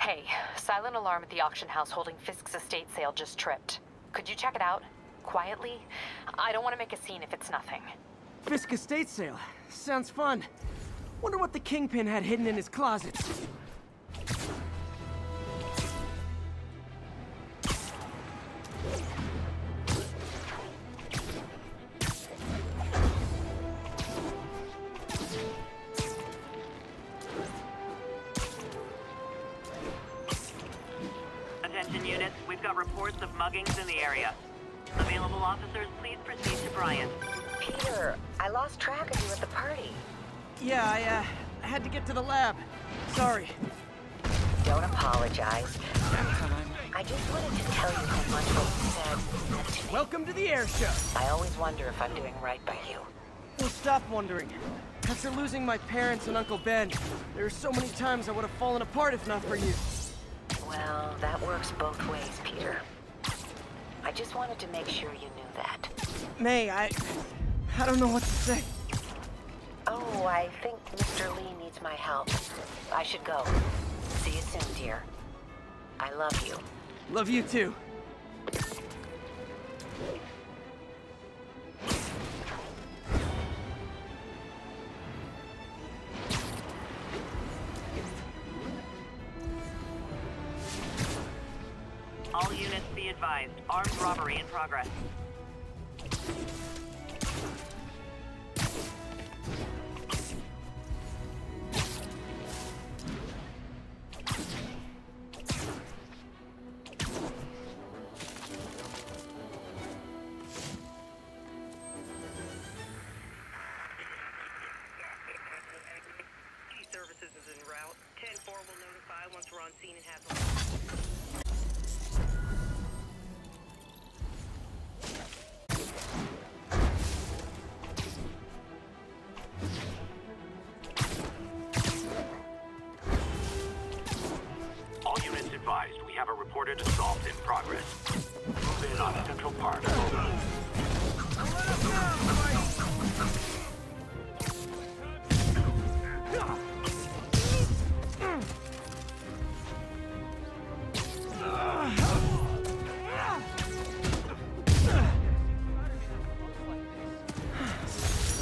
Hey, silent alarm at the auction house holding Fiske's estate sale just tripped. Could you check it out? Quietly? I don't want to make a scene if it's nothing. Fiske estate sale. Sounds fun. Wonder what the Kingpin had hidden in his closets. Attention units, we've got reports of muggings in the area. Available officers, please proceed to Bryant. Peter, I lost track of you at the party. Yeah, I had to get to the lab. Sorry. Don't apologize. I just wanted to tell you how much what you said meant to me. Welcome to the air show. I always wonder if I'm doing right by you. Well, stop wondering. After losing my parents and Uncle Ben, there are so many times I would have fallen apart if not for you. Well, that works both ways, Peter. I just wanted to make sure you knew that. May, I don't know what to say. Oh, I think Mr. Lee needs my help. I should go. See you soon, dear. I love you. Love you too. All units be advised. Armed robbery in progress. Services is en route. 10-4 will notify once we're on scene and have them. All units advised, we have a reported assault in progress. Move in on Central Park.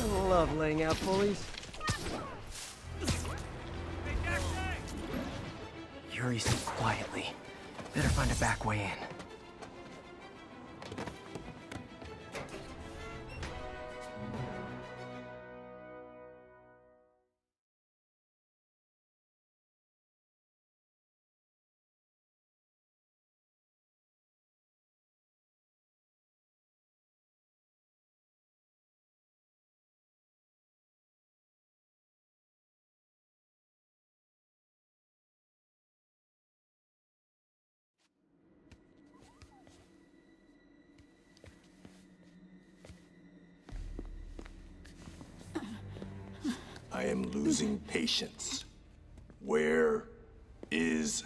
I love laying out bullies. Yuri, sit quietly. Better find a back way in. I am losing patience. Where is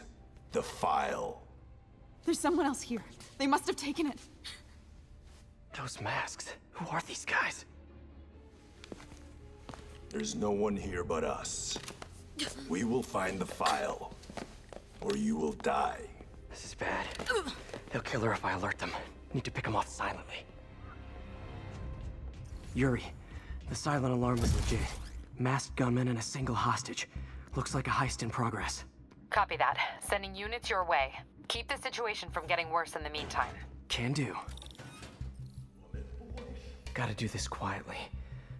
the file? There's someone else here. They must have taken it. Those masks. Who are these guys? There's no one here but us. We will find the file, or you will die. This is bad. They'll kill her if I alert them. Need to pick them off silently. Yuri, the silent alarm was legit. Masked gunmen and a single hostage. Looks like a heist in progress. Copy that. Sending units your way. Keep the situation from getting worse in the meantime. Can do. Gotta do this quietly.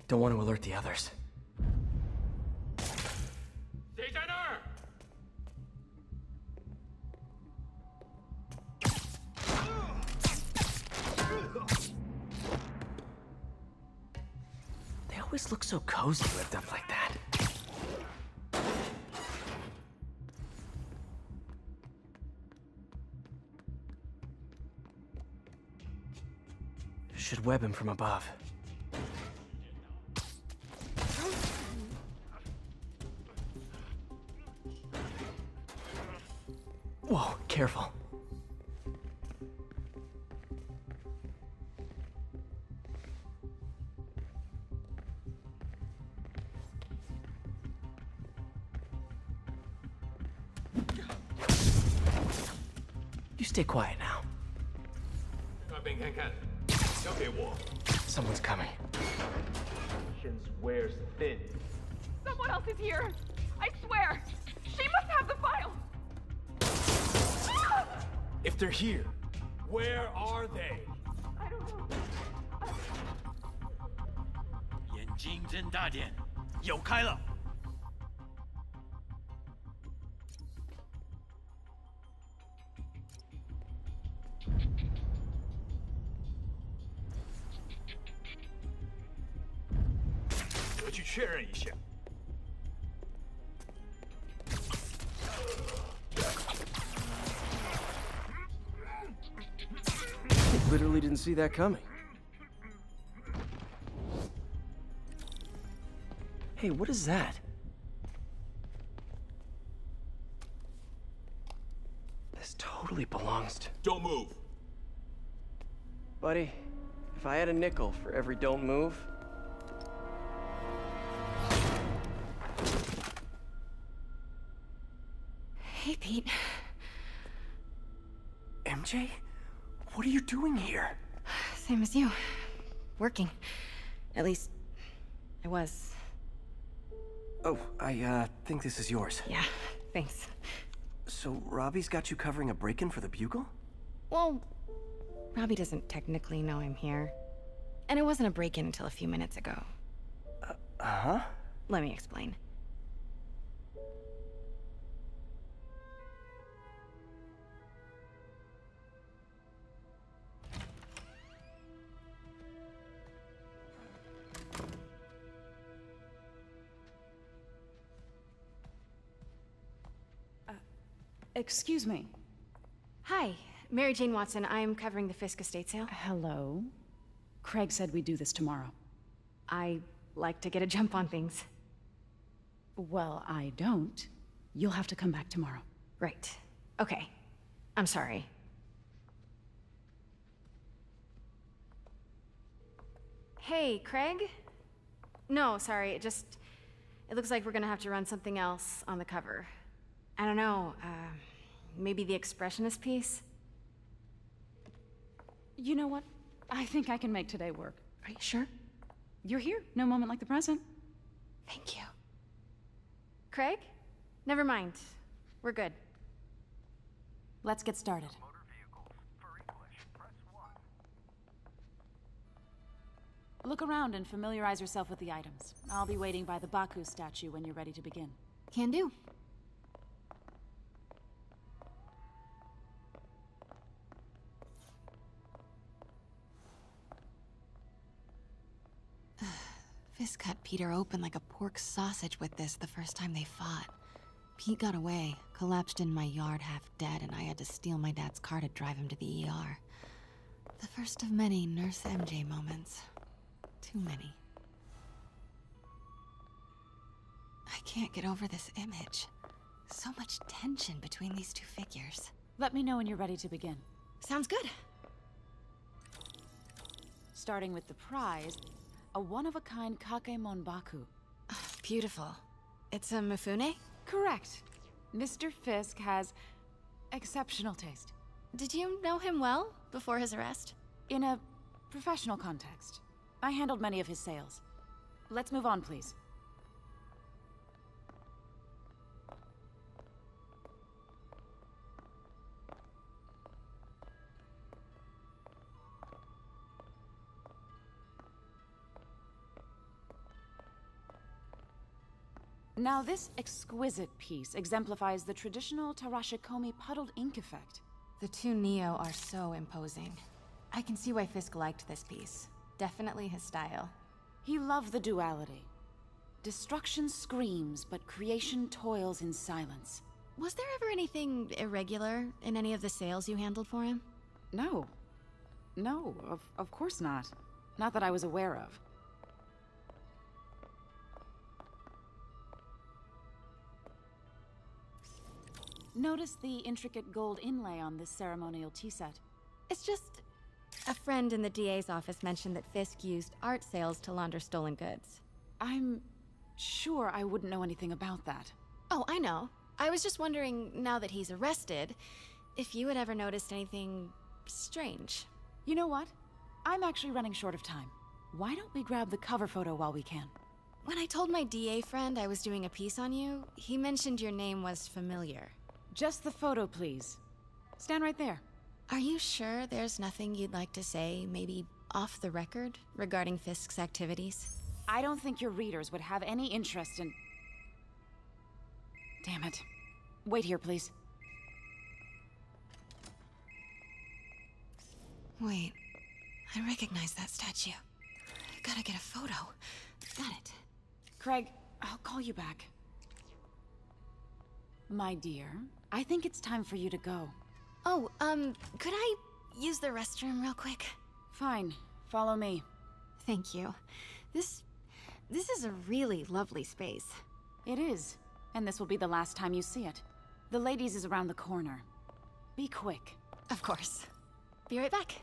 Don't want to alert the others. They always look so cozy lived up like that. Should web him from above. Whoa, careful. You stay quiet now. 那边看看，交给我。 Someone's coming. Patience wears thin. Someone else is here! I swear! She must have the file! If they're here, where are they? I don't know. 眼睛睁大点，有开了。我去确认一下。 Literally didn't see that coming. Hey, what is that? This totally belongs to... Don't move. Buddy, if I had a nickel for every don't move... Hey, Pete. MJ? What are you doing here? Same as you. Working. At least, I was. Oh, I think this is yours. Yeah, thanks. So, Robbie's got you covering a break-in for the Bugle? Well, Robbie doesn't technically know I'm here. And it wasn't a break-in until a few minutes ago. Uh-huh? Let me explain. Excuse me. Hi, Mary Jane Watson. I'm covering the Fiske estate sale. Hello. Craig said we'd do this tomorrow. I like to get a jump on things. Well, I don't. You'll have to come back tomorrow. Right. Okay. I'm sorry. Hey, Craig? No, sorry, it looks like we're gonna have to run something else on the cover. I don't know, maybe the expressionist piece? You know what? I think I can make today work. Are you sure? You're here. No moment like the present. Thank you. Craig? Never mind. We're good. Let's get started. Look around and familiarize yourself with the items. I'll be waiting by the Baku statue when you're ready to begin. Can do. Fisk cut Peter open like a pork sausage with this the first time they fought. Pete got away, collapsed in my yard half dead, and I had to steal my dad's car to drive him to the ER. The first of many Nurse MJ moments. Too many. I can't get over this image. So much tension between these two figures. Let me know when you're ready to begin. Sounds good. Starting with the prize, a one-of-a-kind Kakemon Baku. Beautiful. It's a Mifune? Correct. Mr. Fisk has exceptional taste. Did you know him well before his arrest? In a professional context. I handled many of his sales. Let's move on, please. Now, this exquisite piece exemplifies the traditional Tarashikomi puddled ink effect. The two Neo are so imposing. I can see why Fisk liked this piece. Definitely his style. He loved the duality. Destruction screams, but creation toils in silence. Was there ever anything irregular in any of the sales you handled for him? No. No, of course not. Not that I was aware of. Notice the intricate gold inlay on this ceremonial tea set. It's just... a friend in the DA's office mentioned that Fisk used art sales to launder stolen goods. I'm sure I wouldn't know anything about that. Oh, I know. I was just wondering, now that he's arrested, if you had ever noticed anything strange. You know what? I'm actually running short of time. Why don't we grab the cover photo while we can? When I told my DA friend I was doing a piece on you, he mentioned your name was familiar. Just the photo, please. Stand right there. Are you sure there's nothing you'd like to say, maybe off the record, regarding Fiske's activities? I don't think your readers would have any interest in... Damn it. Wait here, please. Wait. I recognize that statue. Gotta get a photo. Got it. Craig, I'll call you back. My dear, I think it's time for you to go. Oh, could I use the restroom real quick? Fine. Follow me. Thank you. This is a really lovely space. It is. And this will be the last time you see it. The ladies is around the corner. Be quick. Of course. Be right back.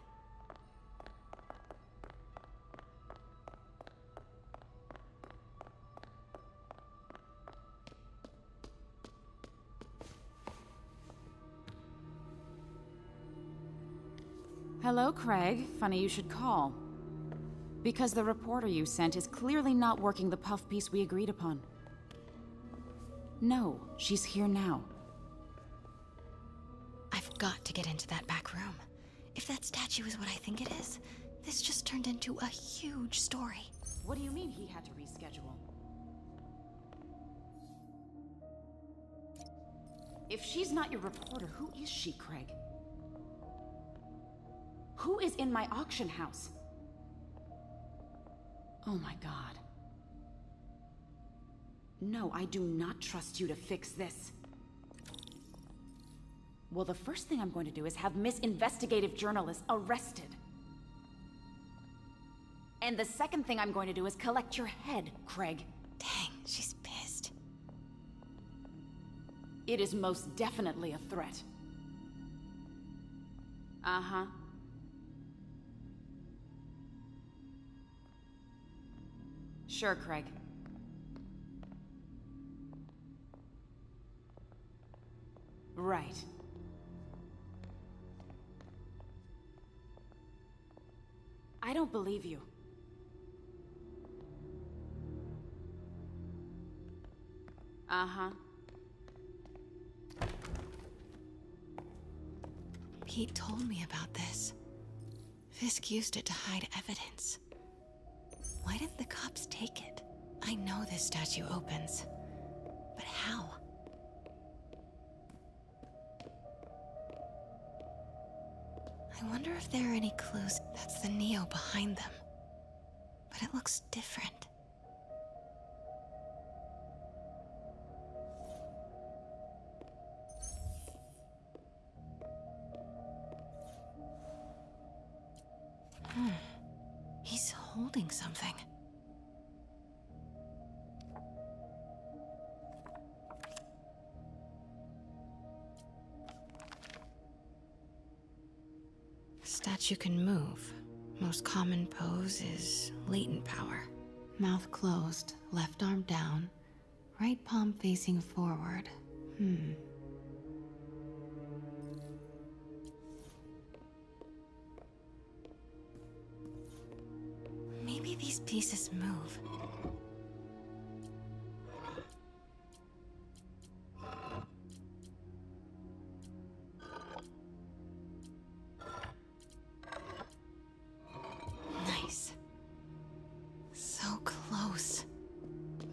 Hello, Craig. Funny you should call. Because the reporter you sent is clearly not working the puff piece we agreed upon. No, she's here now. I've got to get into that back room. If that statue is what I think it is, this just turned into a huge story. What do you mean he had to reschedule? If she's not your reporter, who is she, Craig? Who is in my auction house? Oh my God. No, I do not trust you to fix this. Well, the first thing I'm going to do is have Miss Investigative Journalist arrested. And the second thing I'm going to do is collect your head, Craig. Dang, she's pissed. It is most definitely a threat. Uh-huh. Sure, Craig. Right. I don't believe you. Uh-huh. Pete told me about this. Fiske used it to hide evidence. Why didn't the cops take it? I know this statue opens. But how? I wonder if there are any clues. That's the Neo behind them. But it looks different. He's holding something. Statue can move. Most common pose is latent power. Mouth closed, left arm down, right palm facing forward. Maybe these pieces move. Nice. So close.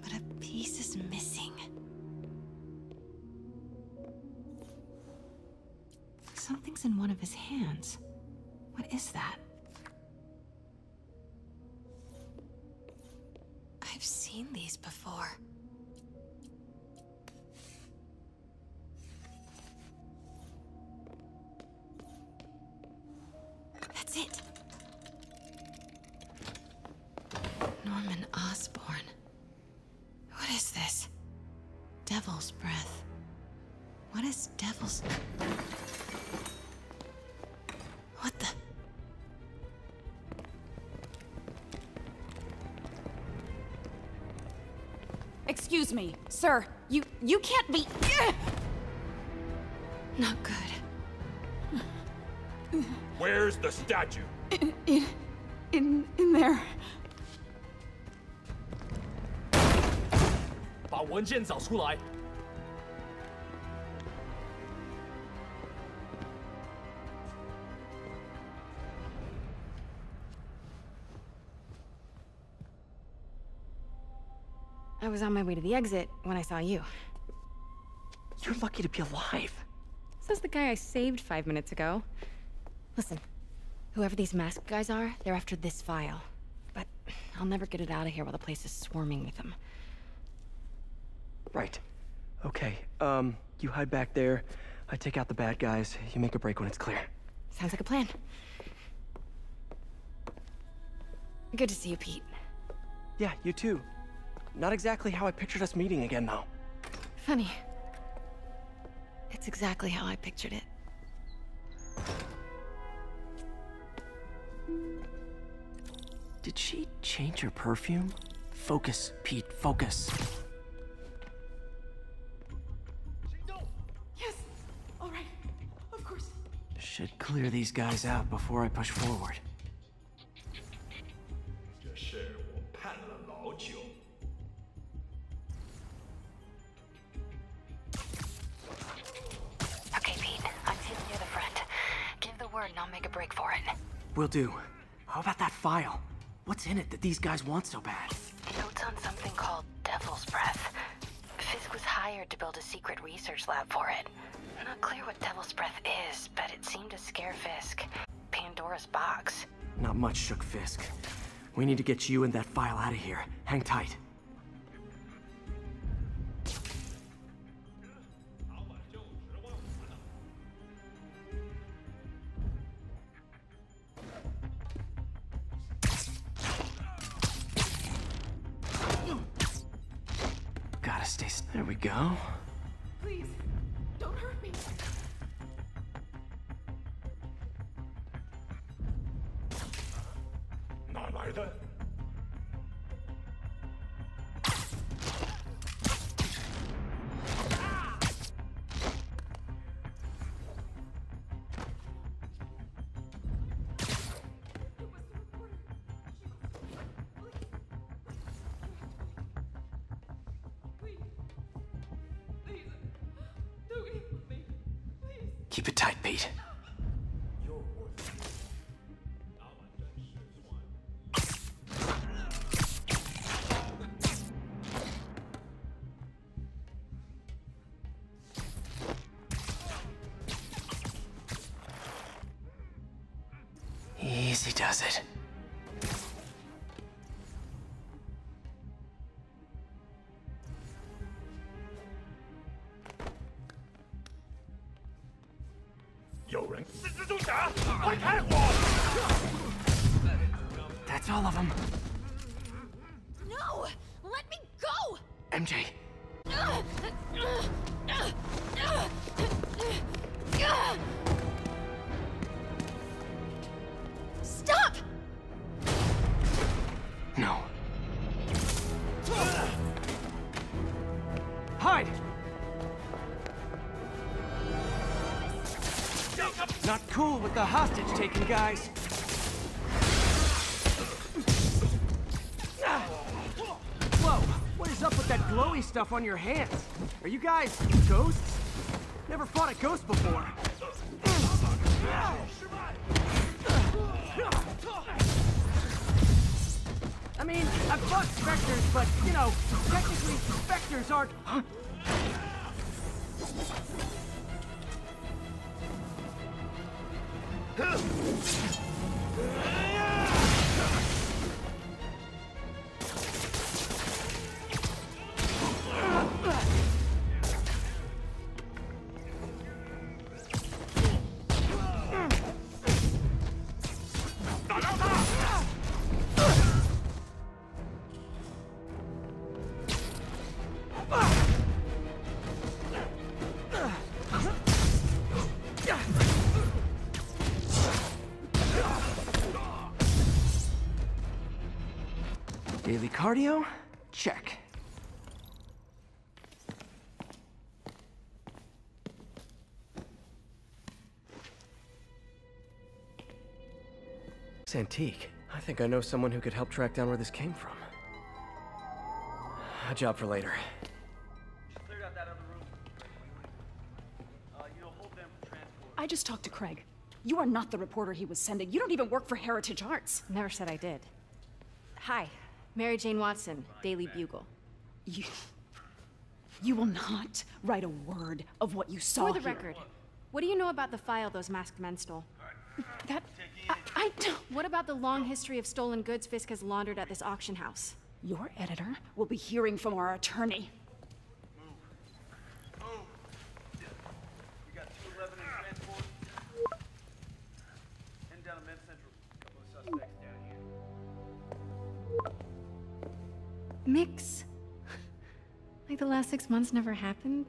But a piece is missing. Something's in one of his hands. What is that? I've seen these before. That's it. Norman Osborn. What is this? Devil's breath. What is devil's... What the... Excuse me, sir. You can't be... Not good. Where's the statue? In there. 把文件找出来。 I was on my way to the exit when I saw you. You're lucky to be alive. Says the guy I saved 5 minutes ago. Listen, whoever these masked guys are, they're after this file. But I'll never get it out of here while the place is swarming with them. Right. Okay, you hide back there. I take out the bad guys. You make a break when it's clear. Sounds like a plan. Good to see you, Pete. Yeah, you too. Not exactly how I pictured us meeting again, though. Funny. It's exactly how I pictured it. Did she change her perfume? Focus, Pete, focus. Yes. All right. Of course. Should clear these guys out before I push forward. 这事我盼了老久。 Okay, Pete. I'm sitting near the front. Give the word and I'll make a break for it. Will do. How about that file? What's in it that these guys want so bad? Notes on something called Devil's Breath. Fiske was hired to build a secret research lab for it. Not clear what Devil's Breath is, but it seemed to scare Fiske. Pandora's box. Not much shook Fiske. We need to get you and that file out of here. Hang tight. Gotta stay. There we go. Please, don't hurt me. Not like that. Keep it tight, Pete. Easy does it. That's all of them. No! Let me go! MJ. Stop! No. Hide! Not cool with the hostage-taking guys. Whoa, what is up with that glowy stuff on your hands? Are you guys ghosts? Never fought a ghost before. I mean, I've fought specters, but, you know, technically specters aren't... Huh? Daily cardio? Check. It's antique. I think I know someone who could help track down where this came from. A job for later. I just talked to Craig. You are not the reporter he was sending. You don't even work for Heritage Arts. Never said I did. Hi, Mary Jane Watson, Daily Bugle. You will not write a word of what you saw For the here. record, what do you know about the file those masked men stole? I don't... What about the long history of stolen goods Fiske has laundered at this auction house? Your editor will be hearing from our attorney. We got 211 in transport. Heading down to Men's Central. Couple of suspects down here. Mix. Like the last 6 months never happened?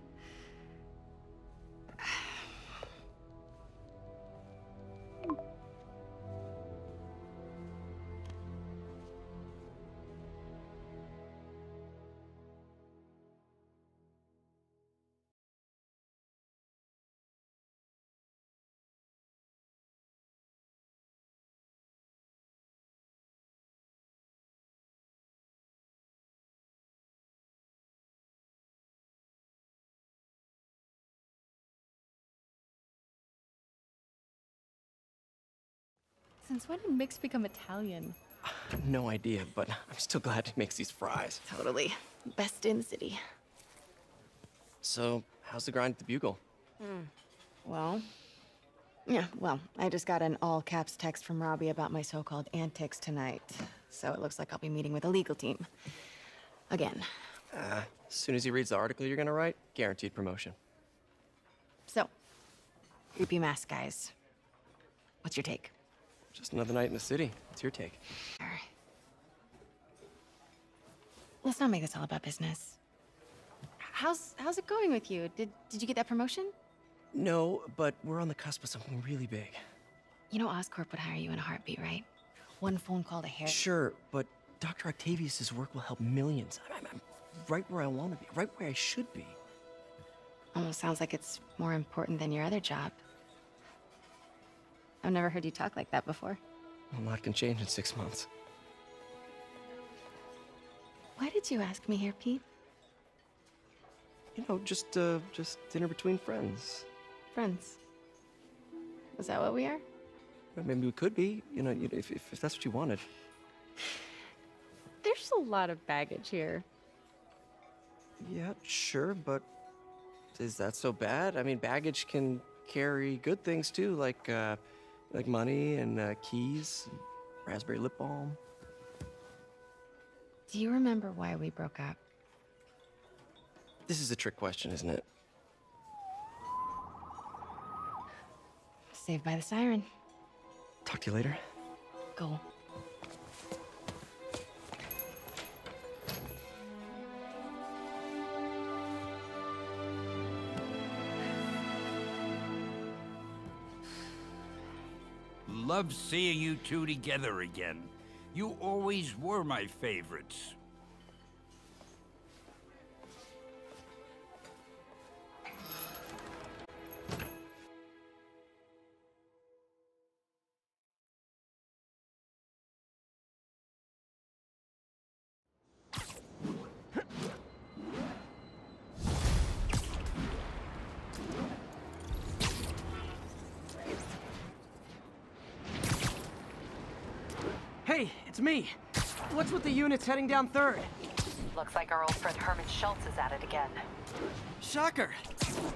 Since when did Mix become Italian? No idea, but I'm still glad he makes these fries. Totally. Best in the city. So, how's the grind at the Bugle? Well, I just got an all-caps text from Robbie about my so-called antics tonight. So it looks like I'll be meeting with the legal team. Again. As soon as he reads the article you're gonna write, guaranteed promotion. So, creepy mask guys. What's your take? Just another night in the city. What's your take? All right. Let's not make this all about business. How's it going with you? Did you get that promotion? No, but we're on the cusp of something really big. You know Oscorp would hire you in a heartbeat, right? One phone call to Harry. Sure, but Dr. Octavius's work will help millions. I'm right where I want to be, right where I should be. Almost sounds like it's more important than your other job. I've never heard you talk like that before. A lot can change in 6 months. Why did you ask me here, Pete? You know, just dinner between friends. Friends. Is that what we are? Well, maybe we could be, you know, if that's what you wanted. There's a lot of baggage here. Yeah, sure, but is that so bad? I mean, baggage can carry good things too, like money and keys, and raspberry lip balm. Do you remember why we broke up? This is a trick question, isn't it? Saved by the siren. Talk to you later. Go. Love seeing you two together again. You always were my favorites. Hey, it's me. What's with the units heading down 3rd? Looks like our old friend Herman Schultz is at it again. Shocker.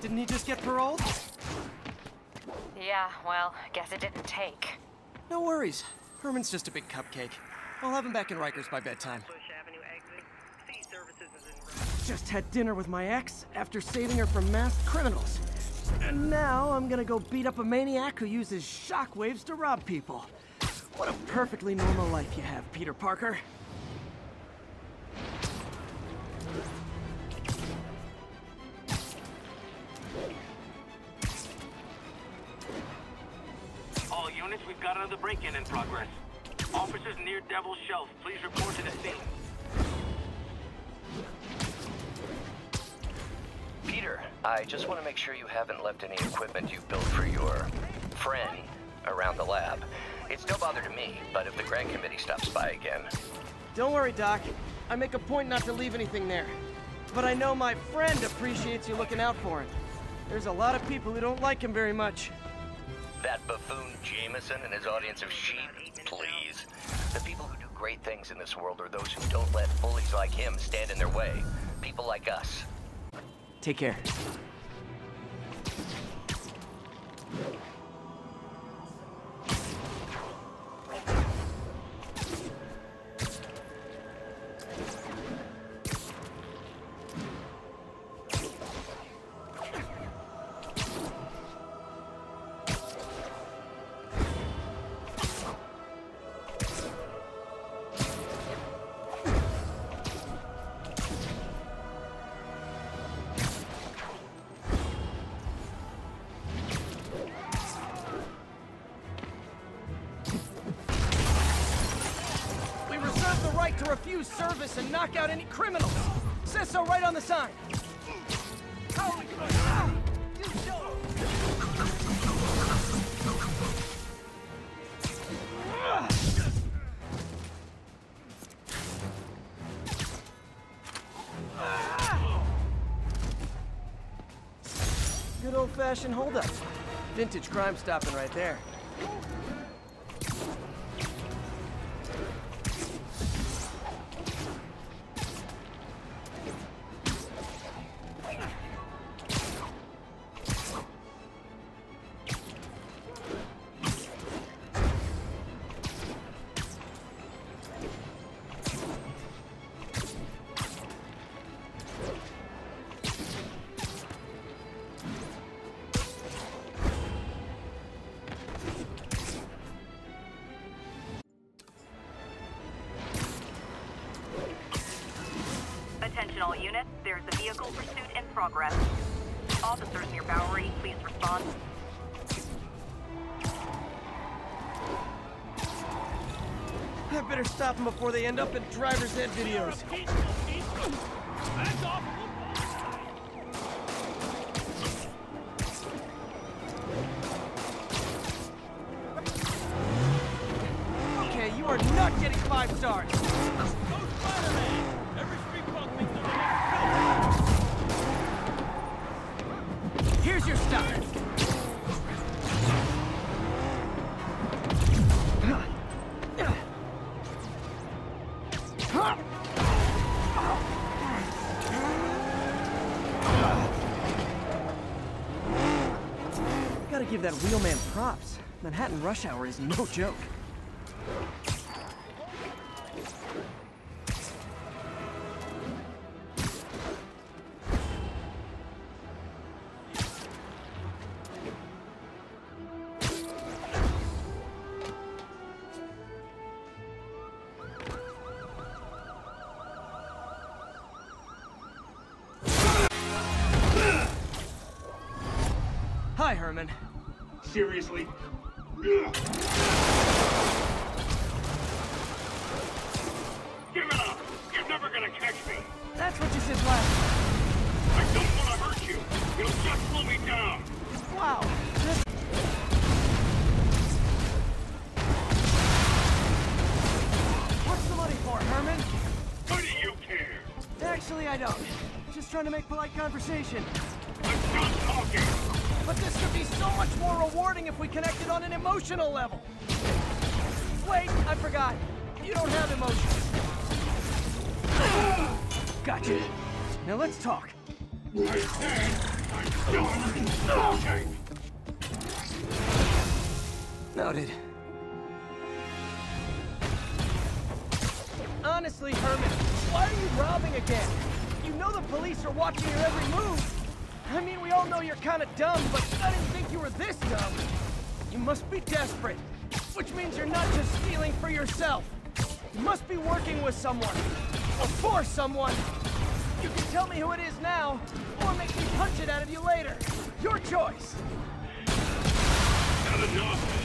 Didn't he just get paroled? Yeah, well, guess it didn't take. No worries. Herman's just a big cupcake. I'll have him back in Rikers by bedtime. Just had dinner with my ex after saving her from masked criminals. And now I'm gonna go beat up a maniac who uses shockwaves to rob people. What a perfectly normal life you have, Peter Parker. All units, we've got another break-in in progress. Officers near Devil's Shelf, please report to the scene. Peter, I just want to make sure you haven't left any equipment you've built for your friend around the lab. It's no bother to me, but if the Grand Committee stops by again... Don't worry, Doc. I make a point not to leave anything there. But I know my friend appreciates you looking out for him. There's a lot of people who don't like him very much. That buffoon Jameson and his audience of sheep? Please. The people who do great things in this world are those who don't let bullies like him stand in their way. People like us. Take care. To refuse service and knock out any criminals. Says so right on the sign. Good old-fashioned holdup. Vintage crime stopping right there. Attention all units, there's a vehicle pursuit in progress. Officers near Bowery, please respond. I better stop them before they end up in driver's ed videos. Okay, you are not getting 5 stars. Here's your stuff. Gotta give that wheelman props. Manhattan rush hour is no joke. Hi, Herman. Seriously? Give it up! You're never gonna catch me! That's what you said last time. I don't want to hurt you! You'll just slow me down! Wow. What's the money for, Herman? What do you care? Actually, I don't. Just trying to make polite conversation. I'm done talking! But this could be so much more rewarding if we connected on an emotional level. Wait, I forgot. You don't have emotions. Gotcha. Now let's talk. I said I'm done talking! Noted. Honestly, Herman, why are you robbing again? You know the police are watching your every move. I mean, we all know you're kind of dumb, but I didn't think you were this dumb. You must be desperate, which means you're not just stealing for yourself. You must be working with someone, or for someone. You can tell me who it is now, or make me punch it out of you later. Your choice. Not enough!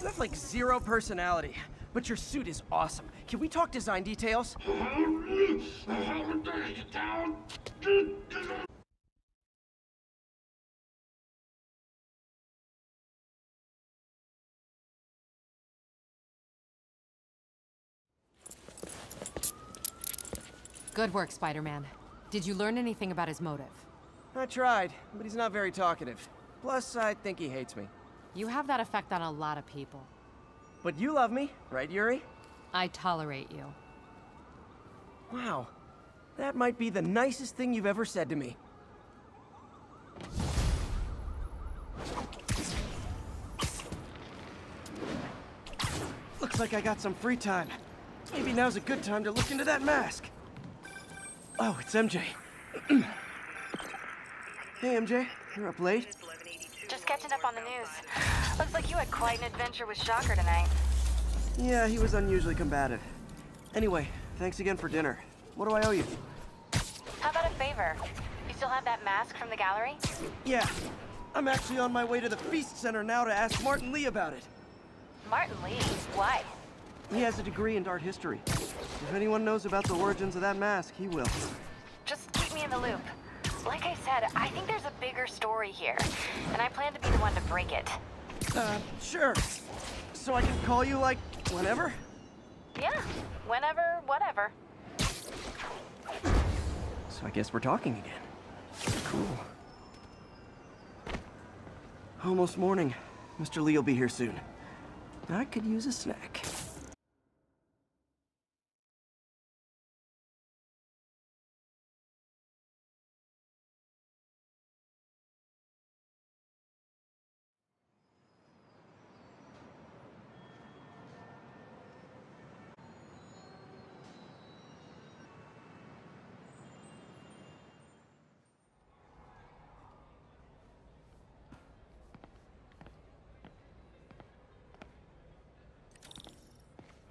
You have like zero personality, but your suit is awesome. Can we talk design details? Good work, Spider-Man. Did you learn anything about his motive? I tried, but he's not very talkative. Plus, I think he hates me. You have that effect on a lot of people. But you love me, right, Yuri? I tolerate you. Wow. That might be the nicest thing you've ever said to me. Looks like I got some free time. Maybe now's a good time to look into that mask. Oh, it's MJ. Hey, MJ. You're up late? Just catching up on the news. Looks like you had quite an adventure with Shocker tonight. Yeah, he was unusually combative. Anyway, thanks again for dinner. What do I owe you? How about a favor? You still have that mask from the gallery? Yeah. I'm actually on my way to the Feast Center now to ask Martin Lee about it. Martin Lee? Why? He has a degree in art history. If anyone knows about the origins of that mask, he will. Just keep me in the loop. Like I said, I think there's a bigger story here, and I plan to be the one to break it. Sure. So I can call you, like, whenever? Yeah, whenever, whatever. So I guess we're talking again. Cool. Almost morning. Mr. Lee will be here soon. I could use a snack.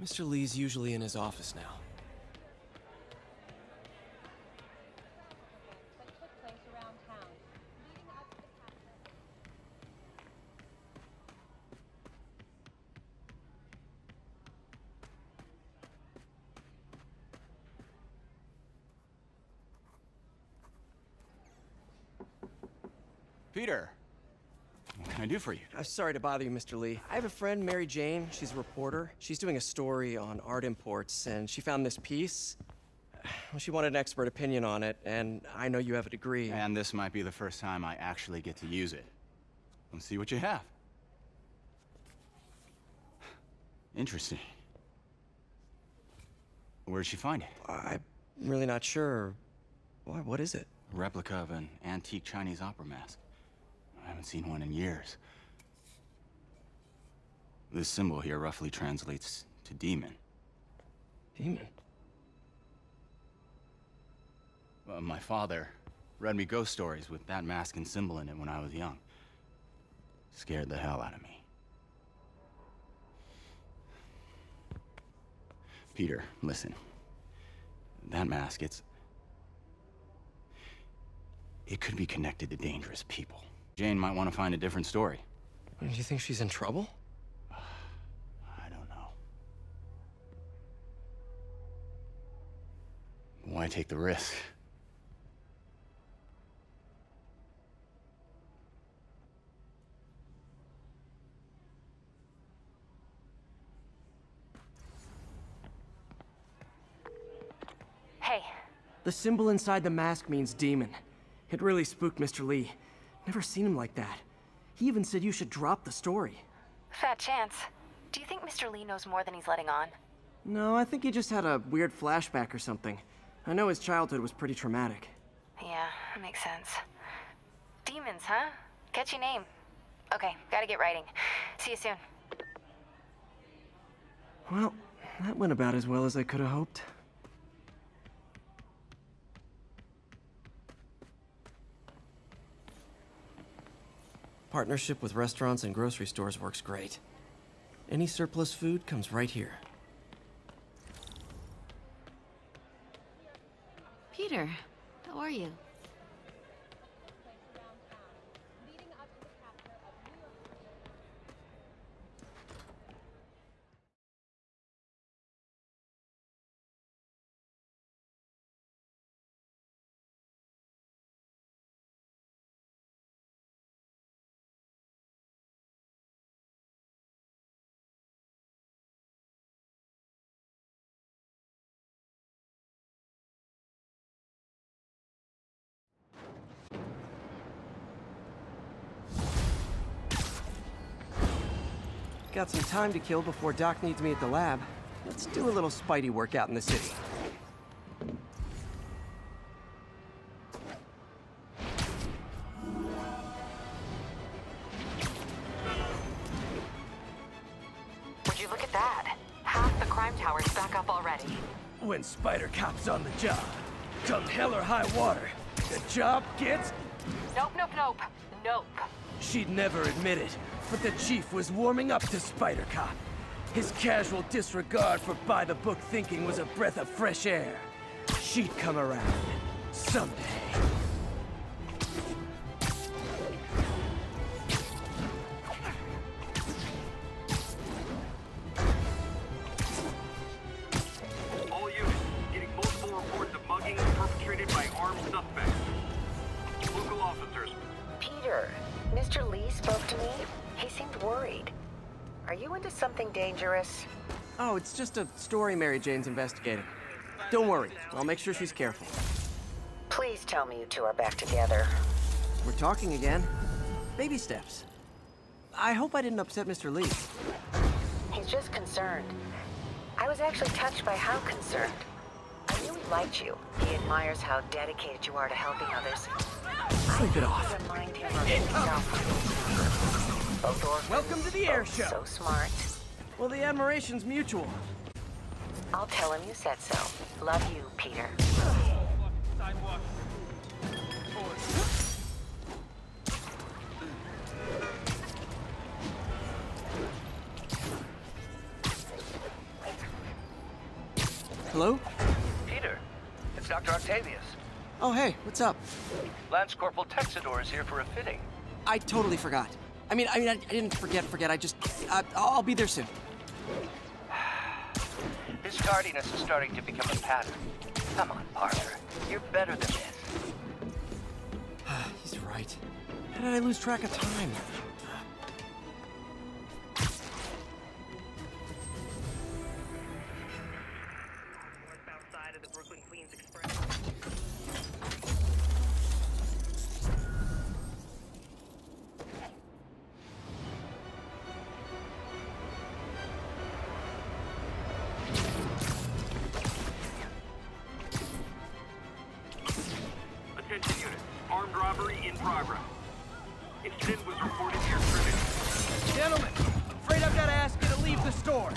Mr. Lee's usually in his office now. Peter, what can I do for you? I'm sorry to bother you, Mr. Lee. I have a friend, Mary Jane. She's a reporter. She's doing a story on art imports, and she found this piece. Well, she wanted an expert opinion on it, and I know you have a degree. And this might be the first time I actually get to use it. Let's see what you have. Interesting. Where did she find it? I'm really not sure. Why, what is it? A replica of an antique Chinese opera mask. I haven't seen one in years. This symbol here roughly translates to demon. Demon? My father read me ghost stories with that mask and symbol in it when I was young. Scared the hell out of me. Peter, listen. That mask, it could be connected to dangerous people. Jane might want to find a different story. Do you think she's in trouble? I don't know. Why take the risk? Hey. The symbol inside the mask means demon. It really spooked Mr. Lee. Never seen him like that. He even said you should drop the story. Fat chance. Do you think Mr. Lee knows more than he's letting on? No, I think he just had a weird flashback or something. I know his childhood was pretty traumatic. Yeah, makes sense. Demons, huh? Catchy name. Okay, gotta get writing. See you soon. Well, that went about as well as I could have hoped. Partnership with restaurants and grocery stores works great. Any surplus food comes right here. Peter, how are you? Got some time to kill before Doc needs me at the lab. Let's do a little Spidey workout in the city. Would you look at that? Half the crime tower's back up already. When Spider Cop's on the job, come hell or high water, the job gets... Nope, nope, nope. Nope. She'd never admit it, but the Chief was warming up to Spider Cop. His casual disregard for by-the-book thinking was a breath of fresh air. She'd come around. Someday. All units, getting multiple reports of muggings perpetrated by armed suspects. Local officers. Peter, Mr. Lee spoke to me. He seemed worried. Are you into something dangerous? Oh, it's just a story Mary Jane's investigating. Don't worry, I'll make sure she's careful. Please tell me you two are back together. We're talking again. Baby steps. I hope I didn't upset Mr. Lee. He's just concerned. I was actually touched by how concerned. I knew he liked you. He admires how dedicated you are to helping others. Sleep it off. Remind him of himself. Both orphans, Welcome to the air both show. So smart. Well, the admiration's mutual. I'll tell him you said so. Love you, Peter. Hello? Peter, it's Dr. Octavius. Oh, hey, what's up? Lance Corporal Texador is here for a fitting. I totally forgot. I didn't forget. I just... I'll be there soon. His tardiness is starting to become a pattern. Come on, Parker. You're better than this. He's right. How did I lose track of time? Outside of the Brooklyn Queens Express. Attention units. Armed robbery in progress. Incident was reported near Trinity. Gentlemen, I'm afraid I've got to ask you to leave the store.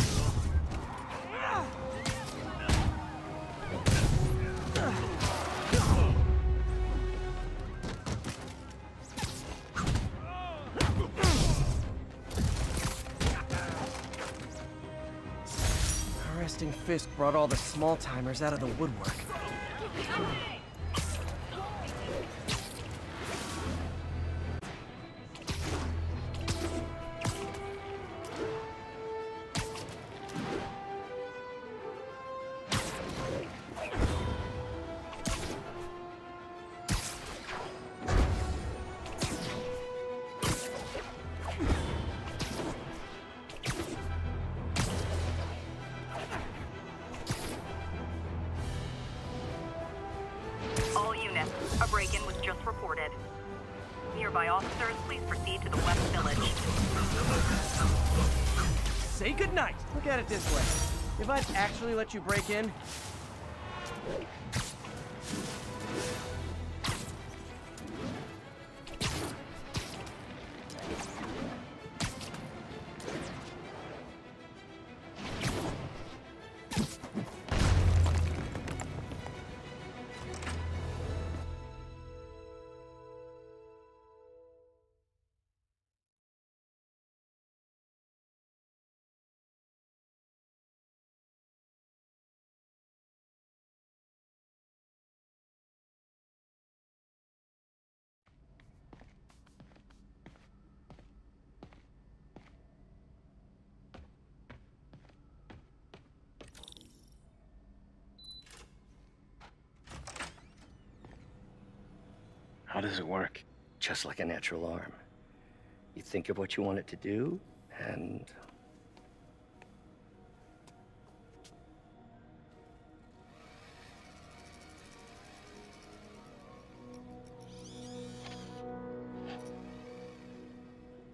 Arresting Fiske brought all the small-timers out of the woodwork. All units, a break-in was just reported. Nearby officers, please proceed to the West Village. Say goodnight. Look at it this way. If I'd actually let you break in, How does it work? Just like a natural arm. You think of what you want it to do, and...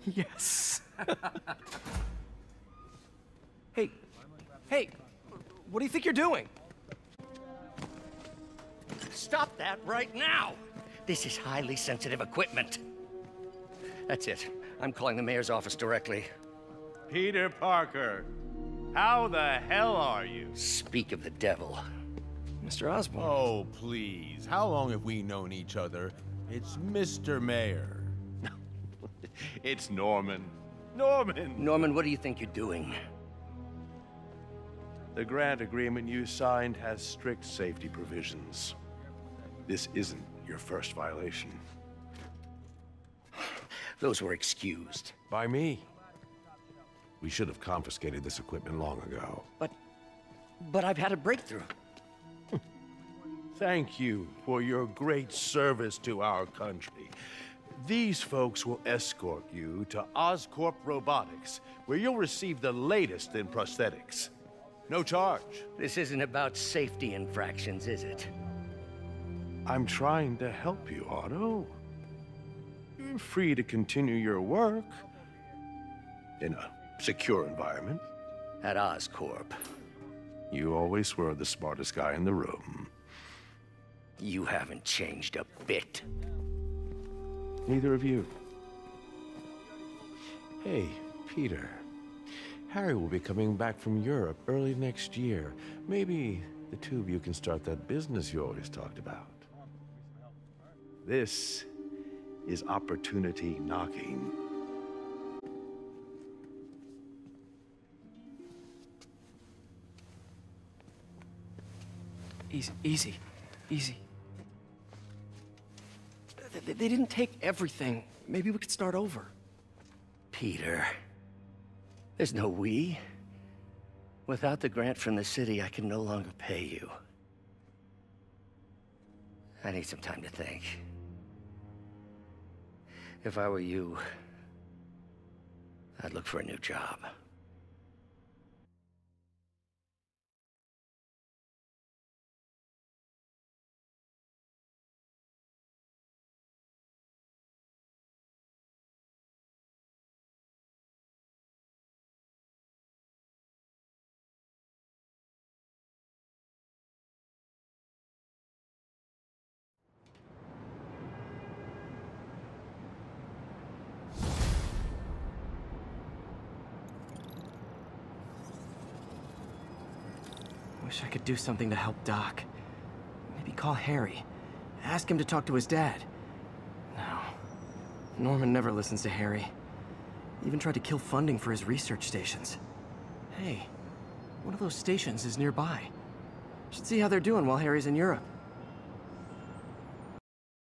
yes. Hey, hey, what do you think you're doing? Stop that right now! This is highly sensitive equipment. That's it. I'm calling the mayor's office directly. Peter Parker, how the hell are you? Speak of the devil. Mr. Osborn. Oh, please. How long have we known each other? It's Mr. Mayor. It's Norman. Norman! Norman, what do you think you're doing? The grant agreement you signed has strict safety provisions. This isn't your first violation. Those were excused. By me. We should have confiscated this equipment long ago. But I've had a breakthrough. Thank you for your great service to our country. These folks will escort you to Oscorp Robotics, where you'll receive the latest in prosthetics. No charge. This isn't about safety infractions, is it? I'm trying to help you, Otto. You're free to continue your work in a secure environment. At Oscorp. You always were the smartest guy in the room. You haven't changed a bit. Neither of you. Hey, Peter. Harry will be coming back from Europe early next year. Maybe the two of you can start that business you always talked about. This is opportunity knocking. Easy. They didn't take everything. Maybe we could start over. Peter, there's no we. Without the grant from the city, I can no longer pay you. I need some time to think. If I were you, I'd look for a new job. Wish I could do something to help Doc. Maybe call Harry. Ask him to talk to his dad. No. Norman never listens to Harry. He even tried to kill funding for his research stations. Hey, one of those stations is nearby. Should see how they're doing while Harry's in Europe.